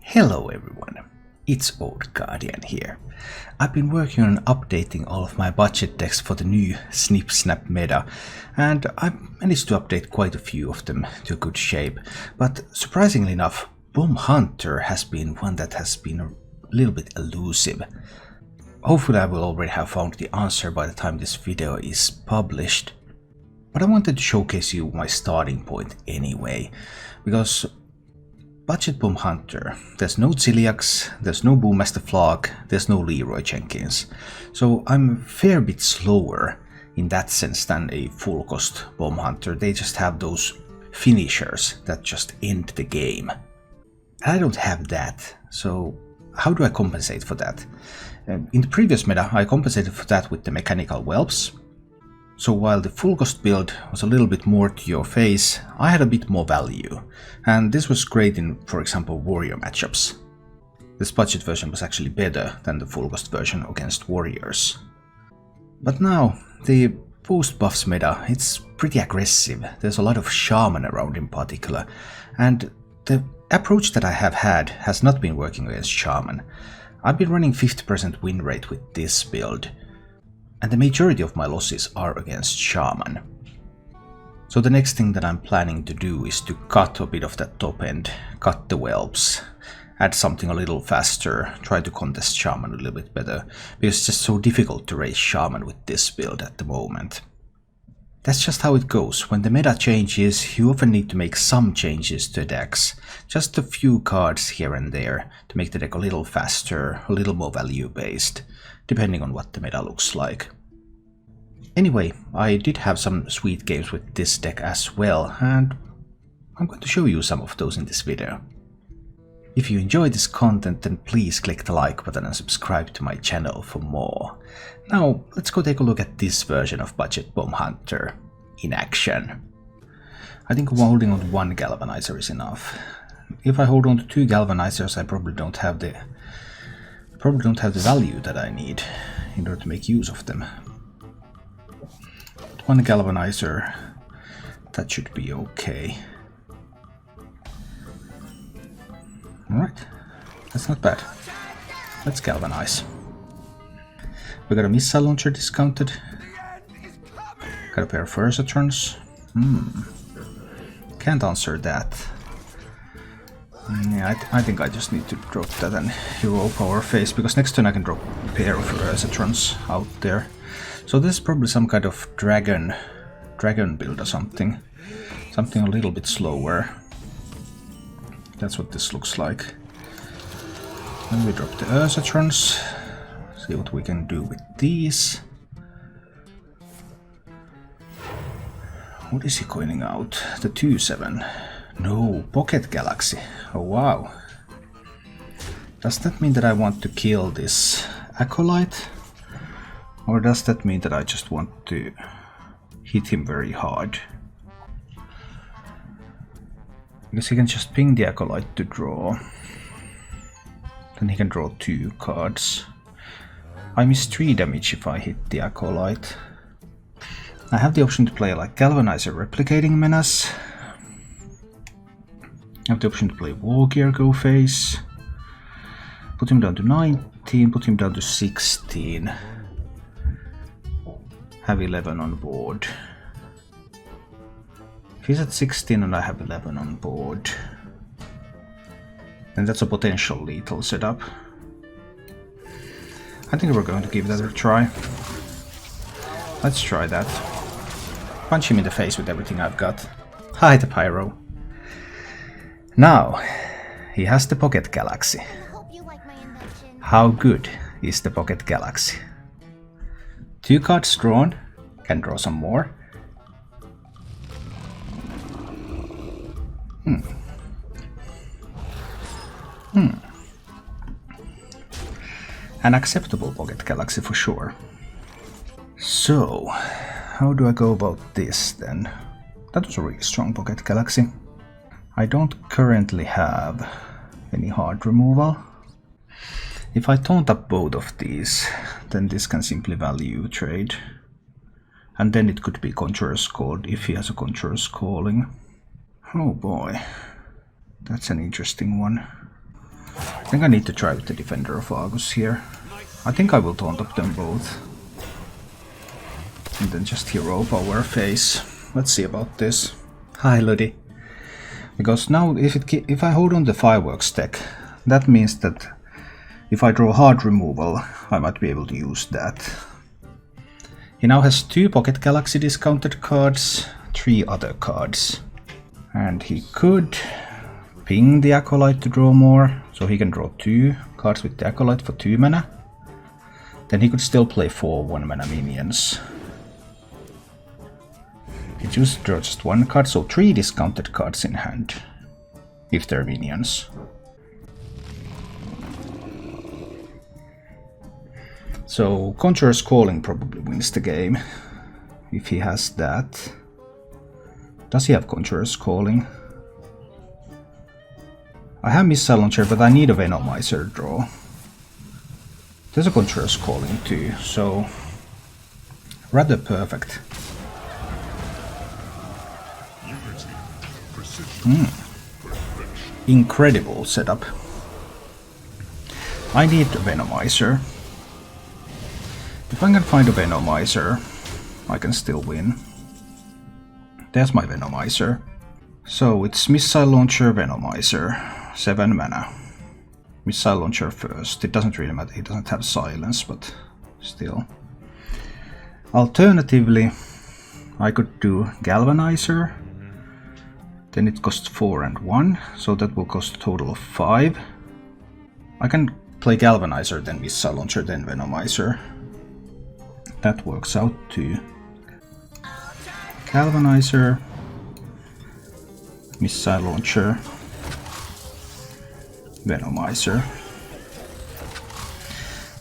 Hello everyone, it's Old Guardian here. I've been working on updating all of my budget decks for the new Snip Snap meta, and I've managed to update quite a few of them to a good shape, but surprisingly enough, Bomb Hunter has been one that has been a little bit elusive. Hopefully I will already have found the answer by the time this video is published, but I wanted to showcase you my starting point anyway, because Budget Bomb Hunter, there's no Ciliax, there's no Boommaster Flock, there's no Leroy Jenkins, so I'm a fair bit slower in that sense than a full cost Bomb Hunter. They just have those finishers that just end the game. And I don't have that, so how do I compensate for that? In the previous meta I compensated for that with the mechanical whelps. So while the full cost build was a little bit more to your face, I had a bit more value, and this was great in, for example, warrior matchups. This budget version was actually better than the full cost version against warriors. But now, the post buffs meta, it's pretty aggressive. There's a lot of shaman around in particular, and the approach that I have had has not been working against shaman. I've been running 50% win rate with this build, and the majority of my losses are against shaman. So the next thing that I'm planning to do is to cut a bit of that top end, cut the whelps, add something a little faster, try to contest shaman a little bit better, because it's just so difficult to raise shaman with this build at the moment. That's just how it goes. When the meta changes, you often need to make some changes to decks, just a few cards here and there to make the deck a little faster, a little more value based, depending on what the meta looks like. Anyway, I did have some sweet games with this deck as well, and I'm going to show you some of those in this video. If you enjoy this content, then please click the like button and subscribe to my channel for more. Now, let's go take a look at this version of Budget Bomb Hunter in action. I think holding on to one galvanizer is enough. If I hold on to two galvanizers, I probably don't have the value that I need in order to make use of them. But one galvanizer, that should be okay. Alright, that's not bad. Let's galvanize. We got a missile launcher discounted. Got a pair of Versatrons. Can't answer that. Yeah, I think I just need to drop that and hero power face, because next turn I can drop a pair of Versatrons out there. So this is probably some kind of dragon build or something. Something a little bit slower. That's what this looks like. Then we drop the Versatrons. See what we can do with these. What is he coining out? The 2/7. No, Pocket Galaxy. Oh wow. Does that mean that I want to kill this Acolyte? Or does that mean that I just want to hit him very hard? Because he can just ping the Acolyte to draw. Then he can draw 2 cards. I miss 3 damage if I hit the Acolyte. I have the option to play like Galvanizer Replicating Menace. I have the option to play Wargear Go Face. Put him down to 19, put him down to 16. Have 11 on board. If he's at 16 and I have 11 on board, then that's a potential lethal setup. I think we're going to give that a try. Let's try that. Punch him in the face with everything I've got. Hi, the Pyro. Now, he has the Pocket Galaxy. How good is the Pocket Galaxy? 2 cards drawn, can draw some more. An acceptable Pocket Galaxy for sure. So, how do I go about this then? That was a really strong Pocket Galaxy. I don't currently have any hard removal. If I taunt up both of these, then this can simply value trade. And then it could be Conjurer's Call if he has a Conjurer's Calling. Oh boy, that's an interesting one. I think I need to try with the Defender of Argus here. I think I will taunt up them both. And then just hero power phase. Let's see about this. Hi Ludi. Because now if I hold on the Fireworks deck, that means that if I draw hard removal, I might be able to use that. He now has 2 Pocket Galaxy discounted cards, 3 other cards. And he could ping the Acolyte to draw more, so he can draw 2 cards with the Acolyte for 2 mana. Then he could still play 4 1-mana minions. He chooses to draw just 1 card, so 3 discounted cards in hand, if they're minions. So Conjurer's Calling probably wins the game, if he has that. Does he have Conjurer's Calling? I have Missile Launcher, but I need a Venomizer draw. There's a Conjurer's Calling too, so rather perfect. Incredible setup. I need a Venomizer. If I can find a Venomizer, I can still win. There's my Venomizer. So it's Missile Launcher, Venomizer, 7 mana. Missile Launcher first. It doesn't really matter, it doesn't have silence, but still. Alternatively, I could do Galvanizer. Then it costs 4 and 1, so that will cost a total of 5. I can play Galvanizer, then Missile Launcher, then Venomizer. That works out too. Galvanizer, Missile Launcher, Venomizer.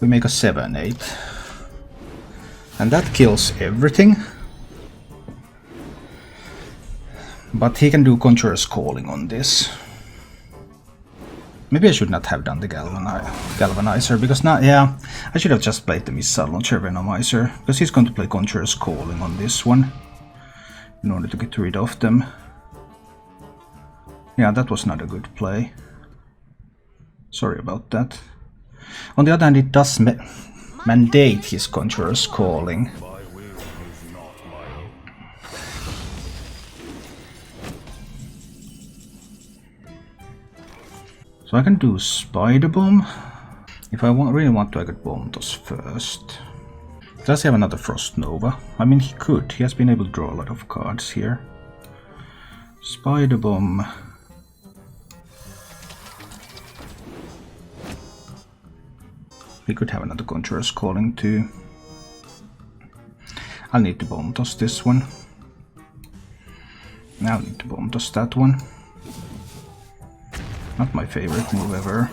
We make a 7-8. And that kills everything. But he can do Conjurer's Calling on this. Maybe I should not have done the Galvanizer, because now, yeah, I should have just played the Missile Launcher Venomizer, because he's going to play Conjurer's Calling on this one, in order to get rid of them. Yeah, that was not a good play. Sorry about that. On the other hand, it does mandate his Conjurer's Calling. So I can do Spider Bomb. If I really want to, I could bomb those first. Does he have another Frost Nova? I mean, he could. He has been able to draw a lot of cards here. Spider Bomb. He could have another Conjurer's Calling too. I'll need to bomb toss this one. I'll need to bomb toss that one. Not my favorite move ever.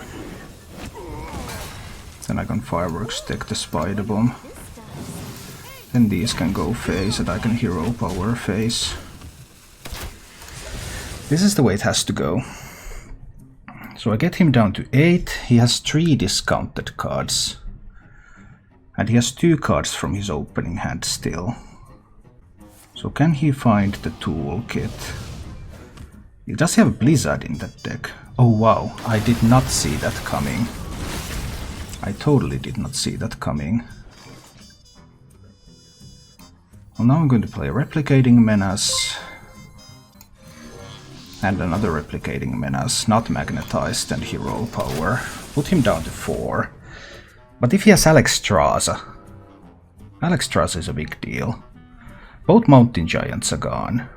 Then I can Fireworks deck the Spider Bomb. Then these can go phase and I can hero power phase. This is the way it has to go. So I get him down to 8. He has 3 discounted cards. And he has 2 cards from his opening hand still. So can he find the toolkit? He does have a Blizzard in that deck. Oh wow, I did not see that coming. I totally did not see that coming. Well, now I'm going to play Replicating Menace. And another Replicating Menace, not magnetized, and hero power. Put him down to 4. But if he has Alexstrasza, Alexstrasza is a big deal. Both Mountain Giants are gone.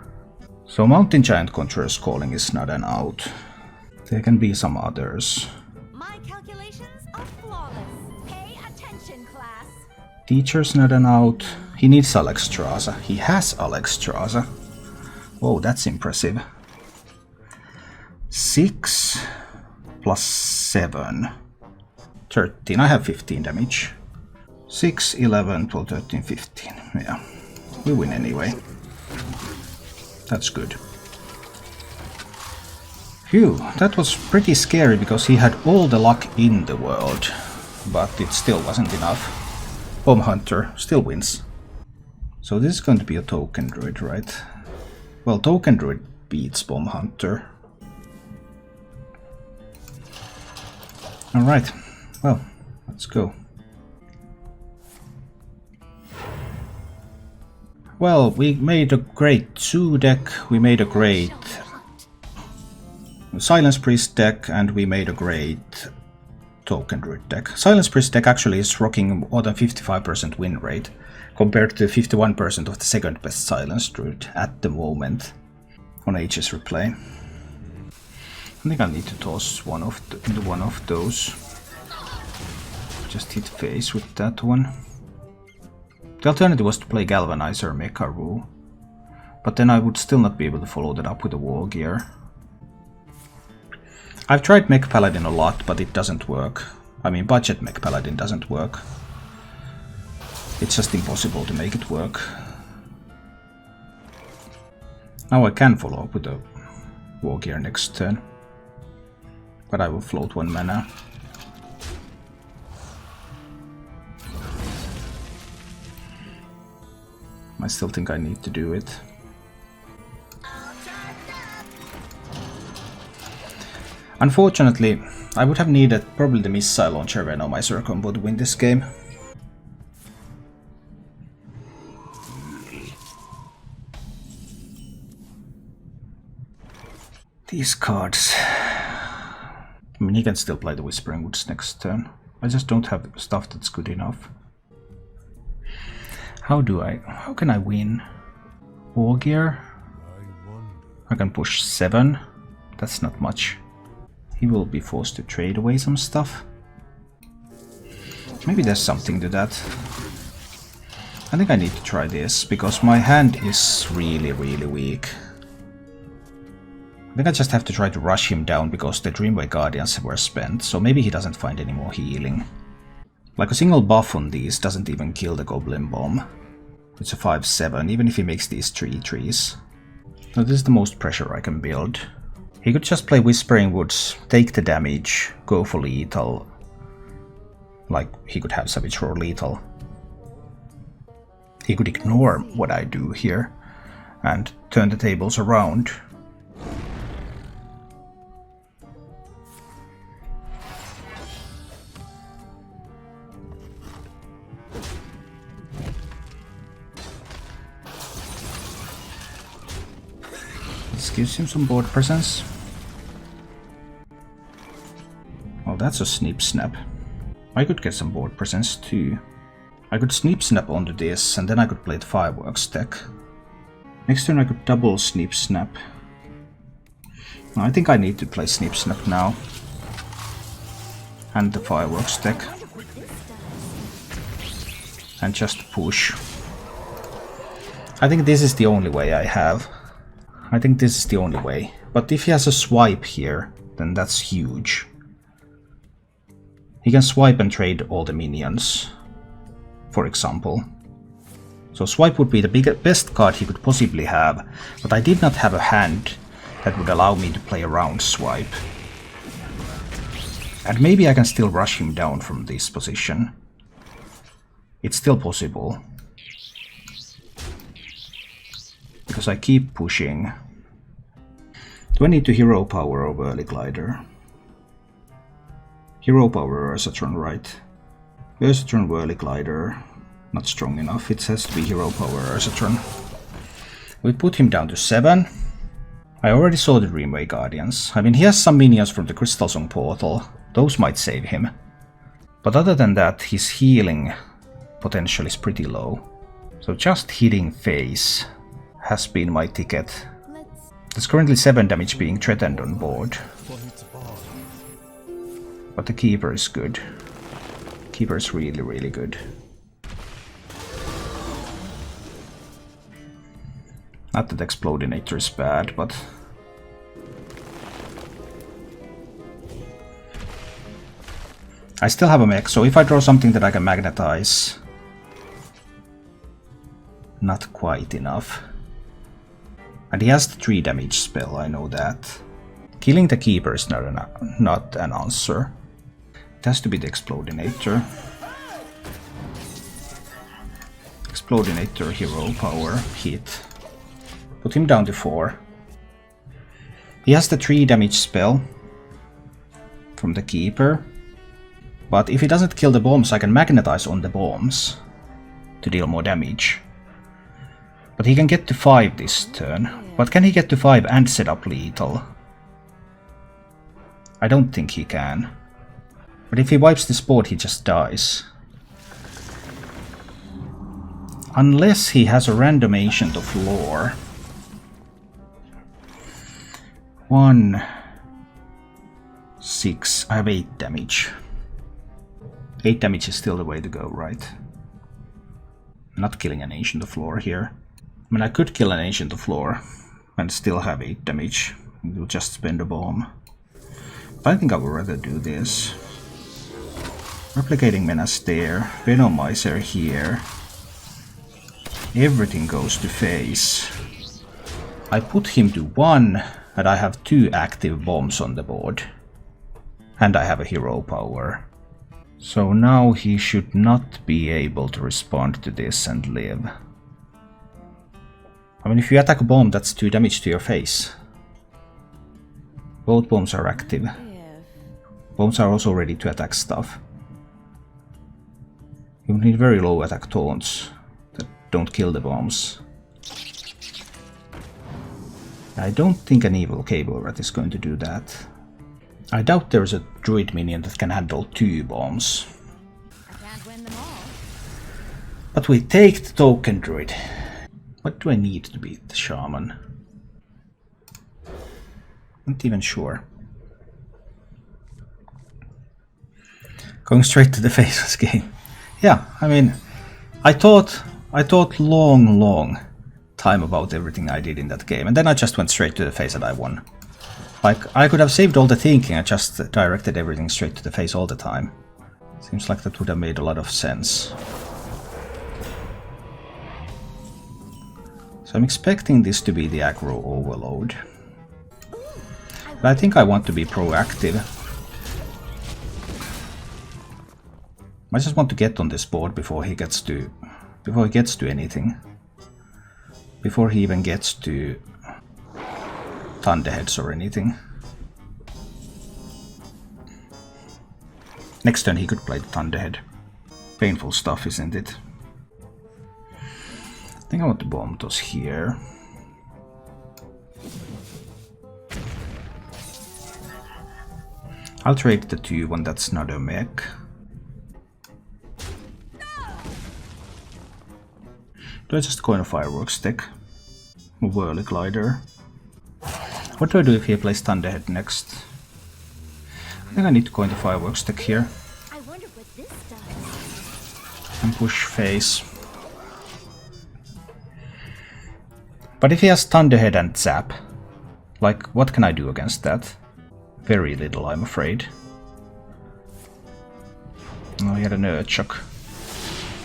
So Mountain Giant Conjurer's Calling is not an out. There can be some others. My calculations are flawless. Pay attention, class. Teacher's not an out. He needs Alexstrasza. He has Alexstrasza. Whoa, that's impressive. 6 plus 7. 13. I have 15 damage. 6, 11, 12, 13, 15. Yeah. We win anyway. That's good. Phew, that was pretty scary because he had all the luck in the world. But it still wasn't enough. Bomb Hunter still wins. So this is going to be a Token Druid, right? Well, Token Druid beats Bomb Hunter. Alright, well, let's go. Well, we made a great Zoo deck, we made a great Silence Priest deck, and we made a great Token Druid deck. Silence Priest deck actually is rocking more than 55% win rate, compared to 51% of the second best Silence Druid at the moment on Aegis Replay. I think I need to toss one of those. Just hit face with that one. The alternative was to play Galvanizer or Mekaru, but then I would still not be able to follow that up with a War Gear. I've tried Mech Paladin a lot, but it doesn't work. I mean, budget Mech Paladin doesn't work. It's just impossible to make it work. Now I can follow up with a War Gear next turn, but I will float 1 mana. I still think I need to do it. Unfortunately, I would have needed probably the Missile Launcher Venomizer combo to win this game. These cards... I mean, he can still play the Whispering Woods next turn. I just don't have stuff that's good enough. How can I win? War Gear? I can push 7. That's not much. He will be forced to trade away some stuff. Maybe there's something to that. I think I need to try this, because my hand is really weak. I think I just have to try to rush him down, because the Dreamway Guardians were spent, so maybe he doesn't find any more healing. Like a single buff on these doesn't even kill the Goblin Bomb. It's a 5/7, even if he makes these 3/3s. Now this is the most pressure I can build. He could just play Whispering Woods, take the damage, go for lethal. Like, he could have Savage Roar lethal. He could ignore what I do here and turn the tables around. This gives him some board presence. Well, that's a Sneap Snap. I could get some board presence too. I could Sneap Snap onto this, and then I could play the Fireworks deck. Next turn I could double Sneap Snap. I think I need to play Sneap Snap now. And the Fireworks deck. And just push. I think this is the only way I have. I think this is the only way. But if he has a swipe here, then that's huge. He can swipe and trade all the minions, for example. So swipe would be the best card he could possibly have, but I did not have a hand that would allow me to play around swipe. And maybe I can still rush him down from this position. It's still possible. Because I keep pushing. Do I need to Hero Power over Early Glider? Hero Power Ursatron, right? Ursatron Whirly Glider. Not strong enough, it has to be Hero Power Ursatron. We put him down to 7. I already saw the Dreamway Guardians. I mean, he has some minions from the Crystal Song portal. Those might save him. But other than that, his healing potential is pretty low. So just hitting face has been my ticket. There's currently 7 damage being threatened on board. But the Keeper is good. Keeper is really good. Not that Explodinator is bad, but... I still have a mech, so if I draw something that I can magnetize... Not quite enough. And he has the 3 damage spell, I know that. Killing the Keeper is not an answer. It has to be the Explodinator. Explodinator, Hero Power, hit. Put him down to 4. He has the 3 damage spell from the Keeper. But if he doesn't kill the bombs, I can magnetize on the bombs to deal more damage. But he can get to 5 this turn. But can he get to 5 and set up lethal? I don't think he can. But if he wipes this board, he just dies. Unless he has a random Ancient of Lore. 1, 6, I have 8 damage. 8 damage is still the way to go, right? Not killing an Ancient of Lore here. I mean, I could kill an Ancient of Lore and still have 8 damage. You'll just spend a bomb. But I think I would rather do this. Replicating Menace there, Venomizer here. Everything goes to face. I put him to 1, and I have 2 active bombs on the board. And I have a hero power. So now he should not be able to respond to this and live. I mean, if you attack a bomb, that's 2 damage to your face. Both bombs are active. Bombs are also ready to attack stuff. You need very low attack taunts that don't kill the bombs. I don't think an evil Cable Rat is going to do that. I doubt there's a druid minion that can handle 2 bombs. Can't win them all. But we take the token druid. What do I need to beat the shaman? Not even sure. Going straight to the face of this game. Yeah, I mean, I thought long time about everything I did in that game, and then I just went straight to the face and I won. Like, I could have saved all the thinking, I just directed everything straight to the face all the time. Seems like that would have made a lot of sense. So I'm expecting this to be the aggro overload. But I think I want to be proactive. I just want to get on this board before he gets to anything. Before he even gets to Thunderheads or anything. Next turn he could play the Thunderhead. Painful stuff, isn't it? I think I want to bomb those here. I'll trade the 2 when that's not a mech. Do I just coin a fireworks deck? A Whirly Glider? What do I do if he plays Thunderhead next? I think I need to coin the fireworks deck here. I wonder what this does. And push face. But if he has Thunderhead and Zap, like, what can I do against that? Very little, I'm afraid. Oh, he had an Urchok.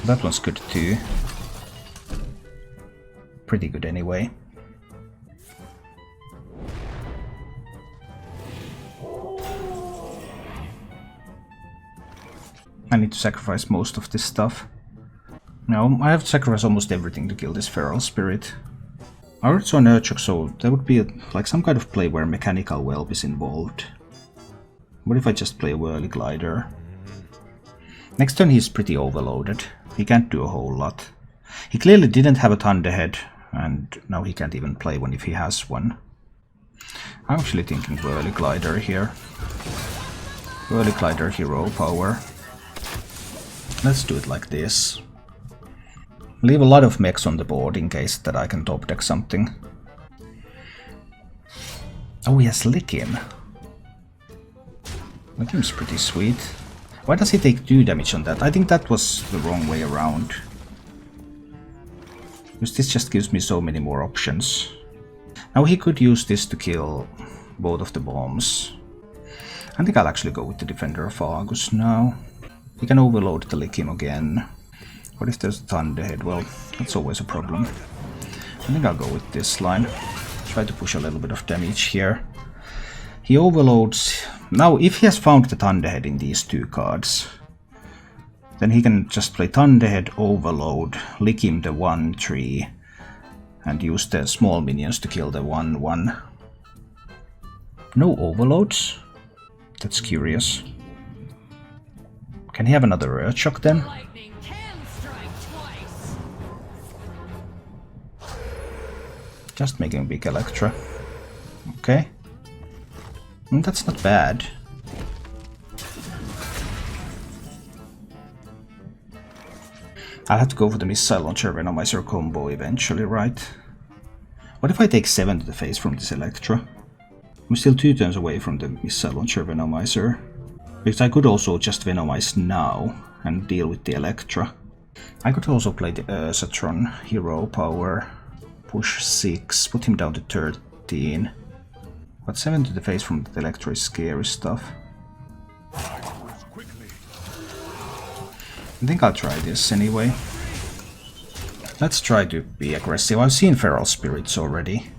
That one's good too. Pretty good anyway. I need to sacrifice most of this stuff. No, I have to sacrifice almost everything to kill this Feral Spirit. I already saw an Urchok, so there would be like some kind of play where Mechanical Whelp is involved. What if I just play a Whirly Glider? Next turn he's pretty overloaded. He can't do a whole lot. He clearly didn't have a Thunderhead, and now he can't even play one if he has one. I'm actually thinking Whirly Glider here. Whirly Glider hero power. Let's do it like this. Leave a lot of mechs on the board in case that I can top deck something. Oh, he has Lickim. Lickim's pretty sweet. Why does he take 2 damage on that? I think that was the wrong way around. Because this just gives me so many more options. Now he could use this to kill both of the bombs. I think I'll actually go with the Defender of Argus now. He can overload the Lickim again. What if there's a Thunderhead? Well, that's always a problem. I think I'll go with this line. Try to push a little bit of damage here. He overloads. Now, if he has found the Thunderhead in these 2 cards, then he can just play Thunderhead, overload, Lickim the 1/3, and use the small minions to kill the 1/1. No overloads? That's curious. Can he have another Earth Shock then? Lightning can strike twice. Just making a big Electra. Okay. That's not bad. I'll have to go for the Missile Launcher Venomizer combo eventually, right? What if I take 7 to the face from this Electra? I'm still 2 turns away from the Missile Launcher Venomizer. Because I could also just Venomize now and deal with the Electra. I could also play the Ursatron Hero Power. Push 6, put him down to 13. But 7 to the face from the Electra is scary stuff. I think I'll try this anyway. Let's try to be aggressive. I've seen Feral Spirits already.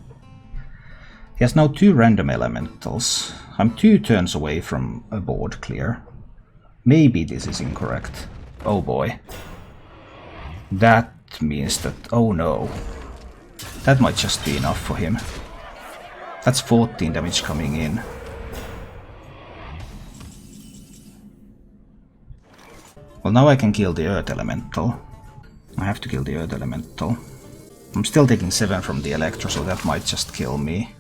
He has now 2 random elementals. I'm 2 turns away from a board clear. Maybe this is incorrect. Oh boy. That means that... oh no. That might just be enough for him. That's 14 damage coming in. Well, now I can kill the Earth Elemental. I have to kill the Earth Elemental. I'm still taking 7 from the Electro, so that might just kill me.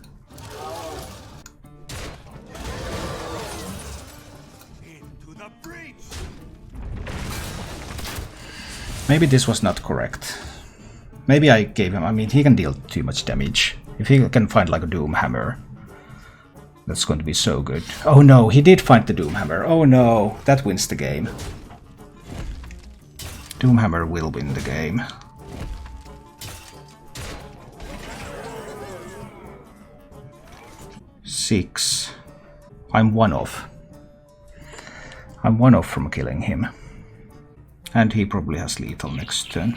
Maybe this was not correct. Maybe I gave him... I mean, he can deal too much damage. If he can find like a Doom Hammer, that's going to be so good. Oh no, he did find the Doom Hammer. Oh no, that wins the game. Doomhammer will win the game. Six. I'm 1 off. I'm 1 off from killing him. And he probably has lethal next turn.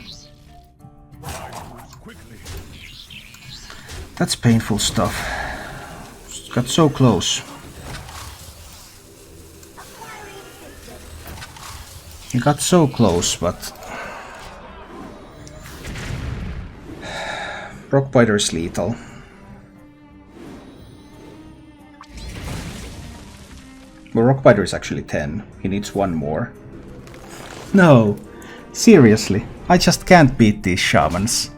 That's painful stuff. Got so close. He got so close, but... Rockbiter is lethal. Well, Rockbiter is actually 10. He needs 1 more. No! Seriously, I just can't beat these shamans.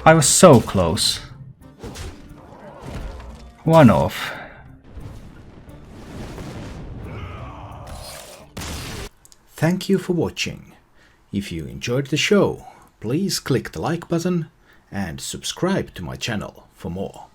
I was so close. 1 off. Thank you for watching. If you enjoyed the show, please click the like button and subscribe to my channel for more.